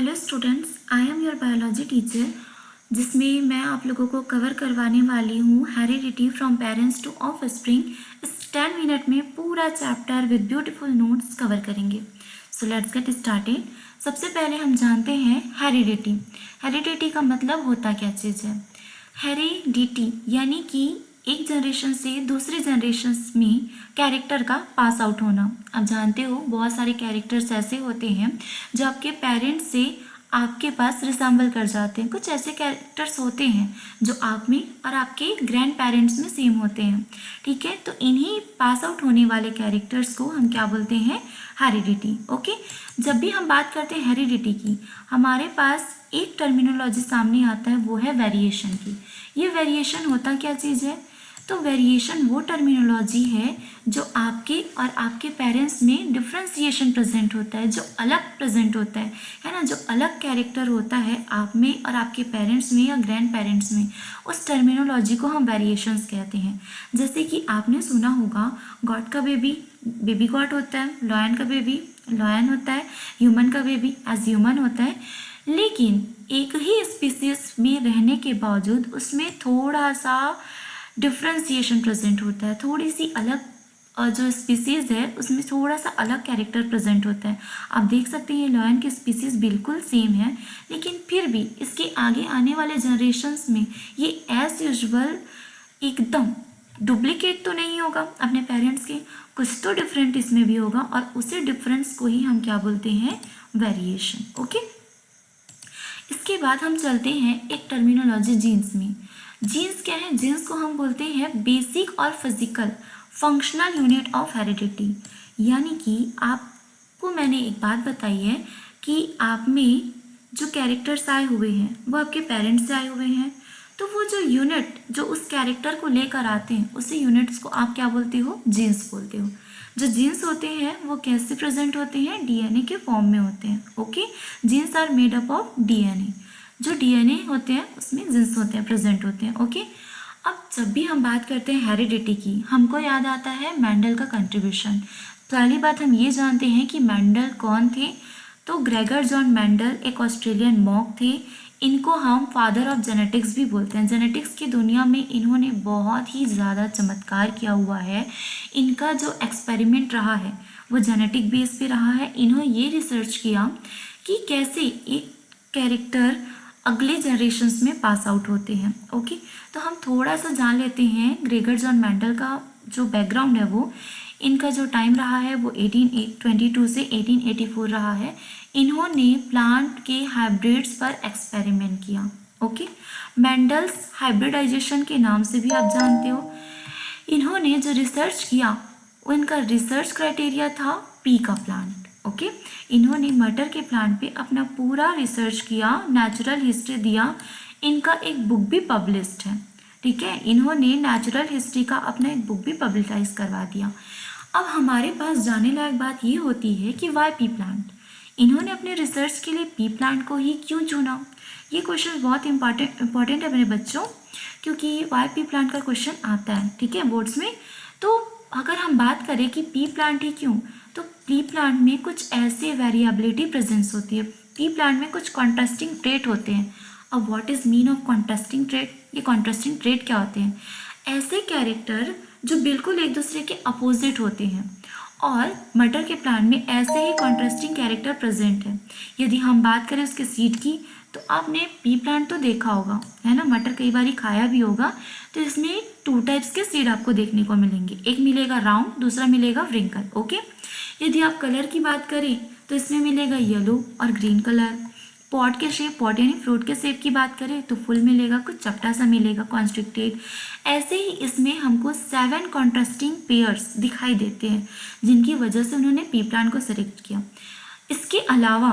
Hello students, I am your biology teacher, जिसमें मैं आप लोगों को कवर करवाने वाली हूँ heredity from parents to offspring. इस 10 मिनट में पूरा chapter with beautiful notes cover करेंगे। So let's get started. सबसे पहले हम जानते हैं हेरिडिटी। हेरिडिटी का मतलब होता क्या चीज़ है? हेरिडिटी यानी कि एक जनरेशन से दूसरे जनरेशन में कैरेक्टर का पास आउट होना। आप जानते हो बहुत सारे कैरेक्टर्स ऐसे होते हैं जो आपके पेरेंट्स से आपके पास रिसेंबल कर जाते हैं। कुछ ऐसे कैरेक्टर्स होते हैं जो आप में और आपके ग्रैंड पेरेंट्स में सेम होते हैं। ठीक है, तो इन्हीं पास आउट होने वाले कैरेक्टर्स को हम क्या बोलते हैं? हेरिडिटी। ओके, जब भी हम बात करते हैं हेरिडिटी की, हमारे पास एक टर्मिनोलॉजी सामने आता है, वो है वेरिएशन की। ये वेरिएशन होता क्या चीज़ है? तो वेरिएशन वो टर्मिनोलॉजी है जो आपके और आपके पेरेंट्स में डिफ्रेंसिएशन प्रेजेंट होता है, जो अलग प्रेजेंट होता है ना, जो अलग कैरेक्टर होता है आप में और आपके पेरेंट्स में या ग्रैंड पेरेंट्स में, उस टर्मिनोलॉजी को हम वेरिएशंस कहते हैं। जैसे कि आपने सुना होगा गॉड का बेबी बेबी गॉड होता है, लॉयन का बेबी लॉयन होता है, ह्यूमन का बेबी एज ह्यूमन होता है। लेकिन एक ही स्पीसीज में रहने के बावजूद उसमें थोड़ा सा डिफ्रेंसिएशन प्रेजेंट होता है, थोड़ी सी अलग जो स्पीसीज़ है उसमें थोड़ा सा अलग कैरेक्टर प्रेजेंट होता है। आप देख सकते हैं लॉयन की स्पीसीज़ बिल्कुल सेम है, लेकिन फिर भी इसके आगे आने वाले जनरेशन्स में ये एज यूजुअल एकदम डुप्लीकेट तो नहीं होगा अपने पेरेंट्स के, कुछ तो डिफरेंट इसमें भी होगा और उसी डिफरेंस को ही हम क्या बोलते हैं? वेरिएशन। ओके, इसके बाद हम चलते हैं एक टर्मिनोलॉजी जीन्स में। जीन्स क्या है? जीन्स को हम बोलते हैं बेसिक और physical functional unit of heredity. यानी कि आपको मैंने एक बात बताई है कि आप में जो कैरेक्टर्स आए हुए हैं वो आपके पेरेंट्स से आए हुए हैं, तो वो जो यूनिट जो उस कैरेक्टर को लेकर आते हैं उसी यूनिट्स को आप क्या बोलते हो? जीन्स बोलते हो। जो जीन्स होते हैं वो कैसे प्रेजेंट होते हैं? डीएनए के फॉर्म में होते हैं। Okay, genes are made up of DNA. जो डीएनए होते हैं उसमें जीन्स होते हैं, प्रेजेंट होते हैं। ओके, अब जब भी हम बात करते हैं हेरिडिटी की, हमको याद आता है मेंडल का कंट्रीब्यूशन। पहली बात हम ये जानते हैं कि मेंडल कौन थे? तो ग्रेगर जॉन मेंडल एक ऑस्ट्रेलियन मॉन्क थे। इनको हम फादर ऑफ जेनेटिक्स भी बोलते हैं। जेनेटिक्स की दुनिया में इन्होंने बहुत ही ज़्यादा चमत्कार किया हुआ है। इनका जो एक्सपेरिमेंट रहा है वो जेनेटिक बेस पे रहा है। इन्होंने ये रिसर्च किया कि कैसे एक कैरेक्टर अगले जनरेशन्स में पास आउट होते हैं। ओके, तो हम थोड़ा सा जान लेते हैं ग्रेगर जॉन मेंडल का जो बैकग्राउंड है वो, इनका जो टाइम रहा है वो 1822 से 1884 रहा है। इन्होंने प्लांट के हाइब्रिड्स पर एक्सपेरिमेंट किया। ओके, मेंडल्स हाइब्रिडाइजेशन के नाम से भी आप जानते हो। इन्होंने जो रिसर्च किया उनका रिसर्च क्राइटेरिया था पी का प्लांट। ओके, इन्होंने मटर के प्लांट पे अपना पूरा रिसर्च किया, नेचुरल हिस्ट्री दिया। इनका एक बुक भी पब्लिश्ड है। ठीक है, इन्होंने नेचुरल हिस्ट्री का अपना एक बुक भी पब्लिसाइज करवा दिया। अब हमारे पास जाने लायक बात ये होती है कि वाई पी प्लांट? इन्होंने अपने रिसर्च के लिए पी प्लांट को ही क्यों चुना? ये क्वेश्चन बहुत इंपॉर्टेंट है मेरे बच्चों, क्योंकि वाई पी प्लांट का क्वेश्चन आता है, ठीक है, बोर्ड्स में। तो अगर हम बात करें कि पी प्लांट ही क्यों, तो पी प्लांट में कुछ ऐसे वेरिएबिलिटी प्रेजेंस होती है। पी प्लांट में कुछ कॉन्ट्रास्टिंग ट्रेट होते हैं। अब what is mean of contrasting trait? ये कॉन्ट्रास्टिंग ट्रेट क्या होते हैं? ऐसे कैरेक्टर जो बिल्कुल एक दूसरे के अपोजिट होते हैं, और मटर के प्लांट में ऐसे ही कॉन्ट्रास्टिंग कैरेक्टर प्रेजेंट है। यदि हम बात करें उसके सीड की, तो आपने पी प्लांट तो देखा होगा, है ना, मटर कई बार खाया भी होगा। तो इसमें 2 टाइप्स के सीड आपको देखने को मिलेंगे, एक मिलेगा राउंड, दूसरा मिलेगा व्रिंकल। ओके, यदि आप कलर की बात करें तो इसमें मिलेगा येलो और ग्रीन कलर। पॉट के शेप, पॉट यानी फ्रूट के शेप की बात करें तो फुल मिलेगा, कुछ चपटा सा मिलेगा, कॉन्स्ट्रिक्टेड। ऐसे ही इसमें हमको 7 कॉन्ट्रास्टिंग पेयर्स दिखाई देते हैं, जिनकी वजह से उन्होंने पी प्लांट को सिलेक्ट किया। इसके अलावा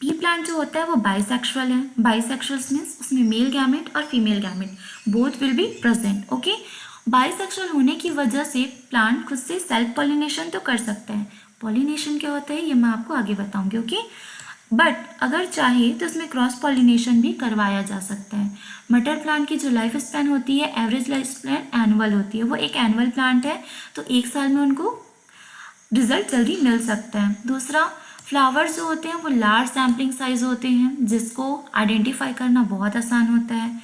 पी प्लांट जो होता है वो बाइसेक्सुअल है। बाइसेक्सुअल मीन्स उसमें मेल गैमेट और female gamete both will be present. Okay, bisexual होने की वजह से प्लांट खुद से सेल्फ पॉलिनेशन तो कर सकता है। पॉलिनेशन क्या होता है ये मैं आपको आगे बताऊंगी। ओके, बट अगर चाहे तो इसमें क्रॉस पॉलिनेशन भी करवाया जा सकता है। मटर प्लांट की जो लाइफ स्पैन होती है, एवरेज लाइफ स्पैन एनुअल होती है। वो एक एनुअल प्लांट है, तो 1 साल में उनको रिजल्ट जल्दी मिल सकता है। दूसरा, फ्लावर्स जो होते हैं वो लार्ज सैम्पलिंग साइज होते हैं, जिसको आइडेंटिफाई करना बहुत आसान होता है।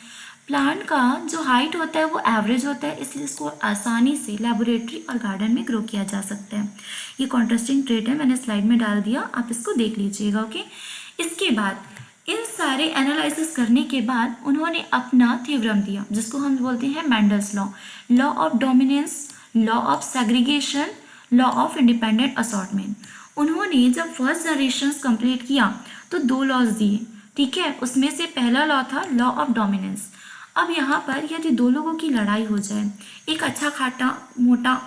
प्लांट का जो हाइट होता है वो एवरेज होता है, इसलिए इसको आसानी से लेबोरेटरी और गार्डन में ग्रो किया जा सकता है। ये कॉन्ट्रास्टिंग ट्रेट है, मैंने स्लाइड में डाल दिया, आप इसको देख लीजिएगा। ओके, इसके बाद इन सारे एनालिसिस करने के बाद उन्होंने अपना थ्योरम दिया, जिसको हम बोलते हैं Mendel's law, law of dominance, law of segregation, law of independent assortment. उन्होंने जब फर्स्ट जनरेशन कंप्लीट किया तो 2 लॉज दिए, ठीक है। उसमें से पहला लॉ था लॉ ऑफ डोमिनेंस। अब यहाँ पर यदि 2 लोगों की लड़ाई हो जाए, एक अच्छा खाटा मोटा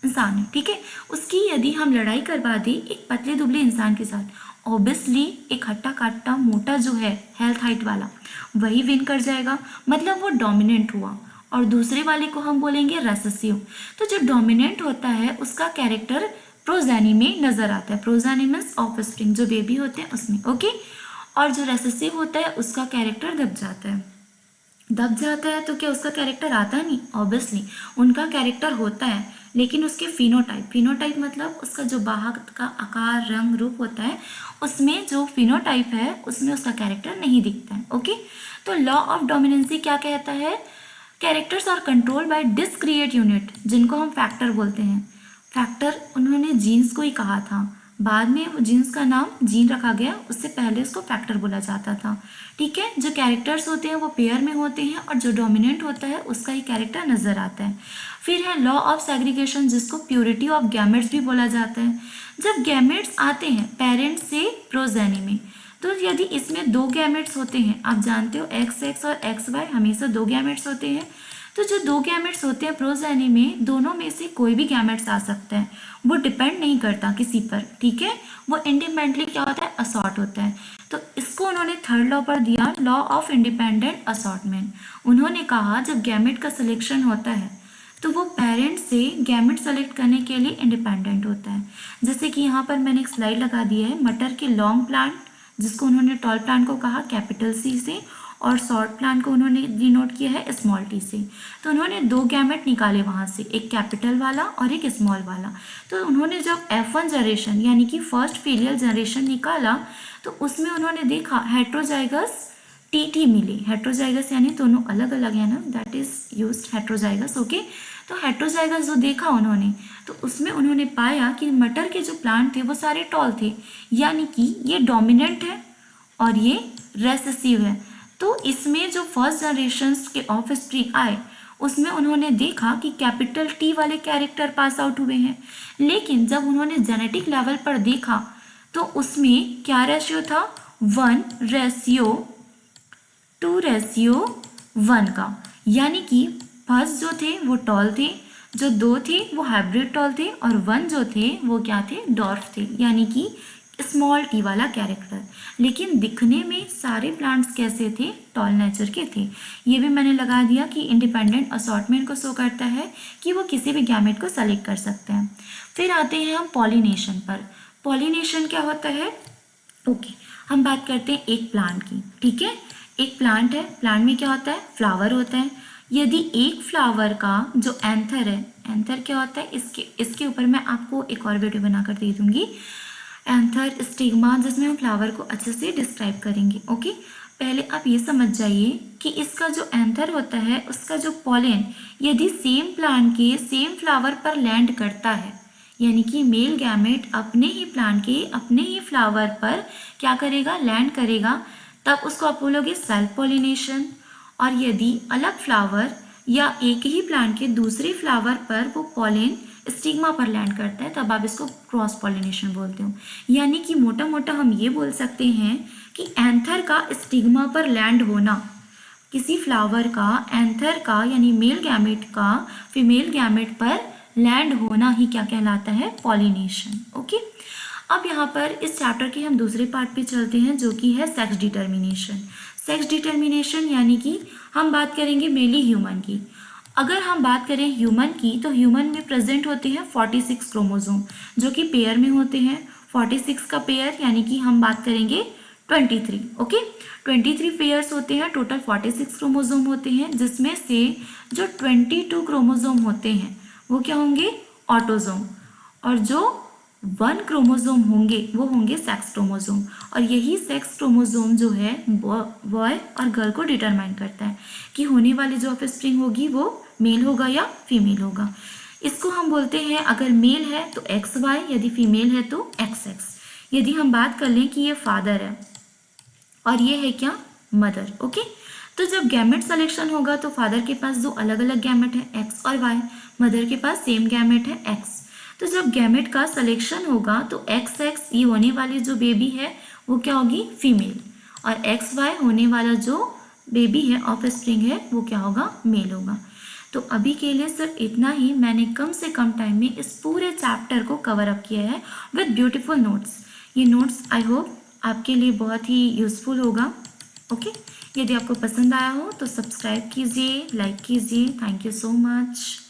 इंसान है, ठीक है, उसकी यदि हम लड़ाई करवा दें एक पतले दुबले इंसान के साथ, ऑब्वियसली एक हट्टा काट्टा मोटा जो है हेल्थ हाइट वाला वही विन कर जाएगा, मतलब वो डोमिनेंट हुआ। और दूसरे वाले को हम बोलेंगे रेसेसिव। तो जो डोमिनेंट होता है उसका कैरेक्टर प्रोजेनी में नजर आता है, प्रोजेनी मीन्स ऑफस्प्रिंग, जो बेबी होते हैं उसमें। ओके, और जो रेसेसिव होता है उसका कैरेक्टर दब जाता है। दब जाता है तो क्या उसका कैरेक्टर आता नहीं? ऑब्वियसली उनका कैरेक्टर होता है, लेकिन उसके फिनोटाइप मतलब उसका जो बाहर का आकार रंग रूप होता है उसमें जो फिनोटाइप है उसमें उसका कैरेक्टर नहीं दिखता है। ओके, तो लॉ ऑफ डोमिनेंसी क्या कहता है? Characters are control by discrete unit, जिनको हम फैक्टर बोलते हैं। फैक्टर उन्होंने जीन्स को ही कहा था, बाद में वो जीन्स का नाम जीन रखा गया, उससे पहले उसको फैक्टर बोला जाता था, ठीक है। जो कैरेक्टर्स होते हैं वो पेयर में होते हैं और जो डोमिनेंट होता है उसका ही कैरेक्टर नजर आता है। फिर है लॉ ऑफ सेग्रीगेशन, जिसको प्योरिटी ऑफ गैमेट्स भी बोला जाता है। जब गैमेट्स आते हैं पेरेंट्स से प्रोजेनी में, तो यदि इसमें 2 गैमेट्स होते हैं, आप जानते हो XX और XY हमेशा 2 गैमेट्स होते हैं, तो जो 2 गैमेट्स होते हैं प्रोजेनी में, दोनों में से कोई भी गैमेट्स आ सकता है, वो डिपेंड नहीं करता किसी पर, ठीक है, वो इंडिपेंडेंटली क्या होता है, असॉर्ट होता है। तो इसको उन्होंने थर्ड लॉ पर दिया, लॉ ऑफ इंडिपेंडेंट असॉर्टमेंट। उन्होंने कहा जब गैमेट का सिलेक्शन होता है तो वो पेरेंट्स से गैमेट सेलेक्ट करने के लिए इंडिपेंडेंट होता है। जैसे कि यहाँ पर मैंने एक स्लाइड लगा दी है, मटर के लॉन्ग प्लांट, जिसको उन्होंने टॉल प्लांट को कहा कैपिटल C से, और शॉर्ट प्लांट को उन्होंने डिनोट किया है स्मॉल t से। तो उन्होंने 2 गैमेट निकाले वहाँ से, एक कैपिटल वाला और एक स्मॉल वाला। तो उन्होंने जब F1 जनरेशन यानी कि फर्स्ट फीलियल जनरेशन निकाला तो उसमें उन्होंने देखा हेट्रोजाइगस TT मिले। हेट्रोजाइगस यानी दोनों अलग अलग है ना, that is used heterozygous. Okay, तो हेट्रोजाइगस जो देखा उन्होंने तो उसमें उन्होंने पाया कि मटर के जो प्लांट थे वो सारे टॉल थे, यानी कि ये डोमिनेंट है और ये रेसेसिव है। तो इसमें जो फर्स्ट जनरेशन के ऑफस्प्रिंग आए उसमें उन्होंने देखा कि कैपिटल T वाले कैरेक्टर पास आउट हुए हैं, लेकिन जब उन्होंने जेनेटिक लेवल पर देखा तो उसमें क्या रेशियो था, 1:2:1 का, यानी कि फर्स्ट जो थे वो टॉल थे, जो 2 थे वो हाइब्रिड टॉल थे, और 1 जो थे वो क्या थे, डॉर्फ थे, यानी कि स्मॉल t वाला कैरेक्टर। लेकिन दिखने में सारे प्लांट्स कैसे थे, टॉल नेचर के थे। ये भी मैंने लगा दिया कि इंडिपेंडेंट असॉर्टमेंट को शो करता है कि वो किसी भी गैमेट को सेलेक्ट कर सकते हैं। फिर आते हैं हम पॉलिनेशन पर। पॉलिनेशन क्या होता है? ओके, हम बात करते हैं एक प्लांट की, ठीक है। एक प्लांट है, प्लांट में क्या होता है, फ्लावर होता है। यदि एक फ्लावर का जो एंथर है, एंथर क्या होता है, इसके ऊपर मैं आपको एक और वीडियो बनाकर दे दूंगी, एंथर स्टिग्मा, जिसमें हम फ्लावर को अच्छे से डिस्क्राइब करेंगे। ओके, पहले आप ये समझ जाइए कि इसका जो एंथर होता है उसका जो पॉलन यदि सेम प्लांट के सेम फ्लावर पर लैंड करता है, यानी कि मेल गैमेट अपने ही प्लांट के अपने ही फ्लावर पर क्या करेगा, लैंड करेगा, तब उसको आप बोलोगे सेल्फ पॉलिनेशन। और यदि अलग फ्लावर या एक ही प्लांट के दूसरे फ्लावर पर वो पॉलन स्टिग्मा पर लैंड करता है, तब आप इसको क्रॉस पॉलिनेशन बोलते हो। यानी कि मोटा मोटा हम ये बोल सकते हैं कि एंथर का स्टिग्मा पर लैंड होना, किसी फ्लावर का एंथर का यानी मेल गैमेट का फीमेल गैमेट पर लैंड होना ही क्या कहलाता है, पॉलिनेशन। ओके, अब यहाँ पर इस चैप्टर के हम दूसरे पार्ट पे चलते हैं, जो कि है सेक्स डिटर्मिनेशन। सेक्स डिटर्मिनेशन यानी कि हम बात करेंगे मेनली ह्यूमन की। अगर हम बात करें ह्यूमन की तो ह्यूमन में प्रेजेंट होते हैं 46 क्रोमोसोम, जो कि पेयर में होते हैं। 46 का पेयर यानी कि हम बात करेंगे 23। ओके, 23 पेयर्स होते हैं, टोटल 46 क्रोमोसोम होते हैं, जिसमें से जो 22 क्रोमोसोम होते हैं वो क्या होंगे, ऑटोसोम, और जो 1 क्रोमोसोम होंगे वो होंगे सेक्स क्रोमोसोम, और यही सेक्स क्रोमोसोम जो है बॉय और गर्ल को डिटरमाइन करता है कि होने वाली जो ऑफस्प्रिंग होगी वो मेल होगा या फीमेल होगा। इसको हम बोलते हैं, अगर मेल है तो एक्स वाई, यदि फीमेल है तो एक्स एक्स। यदि हम बात कर लें कि ये फादर है और ये है क्या, मदर। ओके, तो जब गैमेट सिलेक्शन होगा तो फादर के पास दो अलग अलग गैमेट है एक्स और वाई, मदर के पास सेम गैमेट है एक्स। तो जब गैमेट का सिलेक्शन होगा तो एक्स एक्स ये होने वाली जो बेबी है वो क्या होगी, फीमेल, और एक्स वाई होने वाला जो बेबी है ऑफस्प्रिंग है वो क्या होगा, मेल होगा। तो अभी के लिए सिर्फ इतना ही, मैंने कम से कम टाइम में इस पूरे चैप्टर को कवर अप किया है विद ब्यूटीफुल नोट्स। ये नोट्स आई होप आपके लिए बहुत ही यूज़फुल होगा। ओके, यदि आपको पसंद आया हो तो सब्सक्राइब कीजिए, लाइक कीजिए। Thank you so much.